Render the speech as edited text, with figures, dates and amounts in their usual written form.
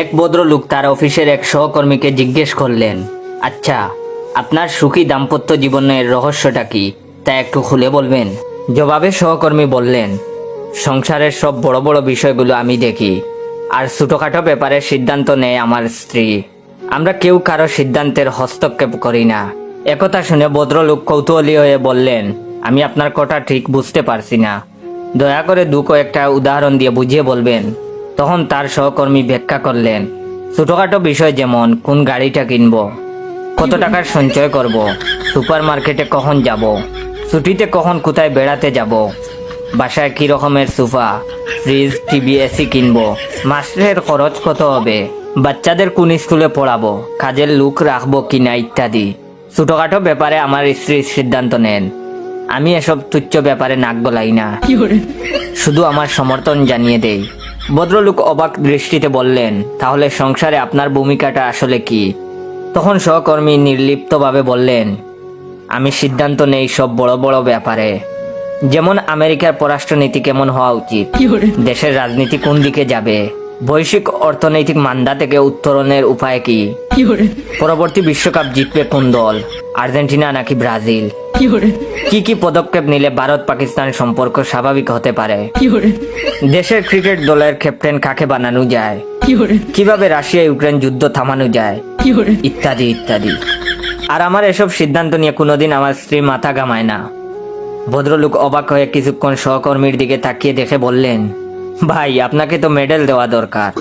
এক ভদ্রলোক তার অফিসের এক সহকর্মীকে জিজ্ঞেস করলেন, আচ্ছা, আপনার সুখী দাম্পত্য জীবনের রহস্যটা কি, তা একটু খুলে বলবেন? জবাবে সহকর্মী বললেন, সংসারের সব বড় বড় বিষয়গুলো আমি দেখি, আর ছোটখাটো ব্যাপারে সিদ্ধান্ত নেয় আমার স্ত্রী। আমরা কেউ কারো সিদ্ধান্তের হস্তক্ষেপ করি না। একথা শুনে ভদ্রলোক কৌতূহলী হয়ে বললেন, আমি আপনার কথা ঠিক বুঝতে পারছি না, দয়া করে কয়েকটা উদাহরণ দিয়ে বুঝিয়ে বলবেন। তখন তার সহকর্মী ব্যাখ্যা করলেন, ছোটখাটো বিষয় যেমন কোন গাড়িটা কিনবো, কত টাকার সঞ্চয় করব, সুপার মার্কেটে কখন যাব, ছুটিতে কখন কোথায় বেড়াতে যাব, বাসায় কি রকমের সোফা, ফ্রিজ, টিভি, এসি কিনবো, মাসের খরচ কত হবে, বাচ্চাদের কোন স্কুলে পড়াবো, কাজের লোক রাখবো কিনা ইত্যাদি। ছোটখাটো ব্যাপারে আমার স্ত্রী সিদ্ধান্ত নেন। আমি এসব তুচ্ছ ব্যাপারে নাক গলাই না, শুধু আমার সমর্থন জানিয়ে দেই। ভদ্রলোক অবাক দৃষ্টিতে বললেন, তাহলে সংসারে আপনার ভূমিকাটা আসলে কি? তখন সহকর্মী নির্লিপ্তভাবে বললেন, আমি সিদ্ধান্ত নেই সব বড় বড় ব্যাপারে, যেমন আমেরিকার পররাষ্ট্রনীতি কেমন হওয়া উচিত, দেশের রাজনীতি কোন দিকে যাবে, বৈশ্বিক অর্থনৈতিক মান্দা থেকে উত্তরণের উপায় কি, পরবর্তী বিশ্বকাপ জিতবে কোন দল, আর্জেন্টিনা নাকি ব্রাজিল, কি কি পদক্ষেপ নিলে ভারত পাকিস্তান সম্পর্ক স্বাভাবিক হতে পারে, দেশের ক্রিকেট দলের ক্যাপ্টেন কাকে বানানো যায়, কিভাবে রাশিয়া ইউক্রেন যুদ্ধ থামানো যায়, ইত্যাদি ইত্যাদি। আর আমার এসব সিদ্ধান্ত নিয়ে কোনোদিন আমার স্ত্রী মাথা ঘামায় না। ভদ্রলোক অবাক হয়ে কিছুক্ষণ সহকর্মীর দিকে তাকিয়ে দেখে বললেন, ভাই, আপনাকে তো মেডেল দেওয়া দরকার।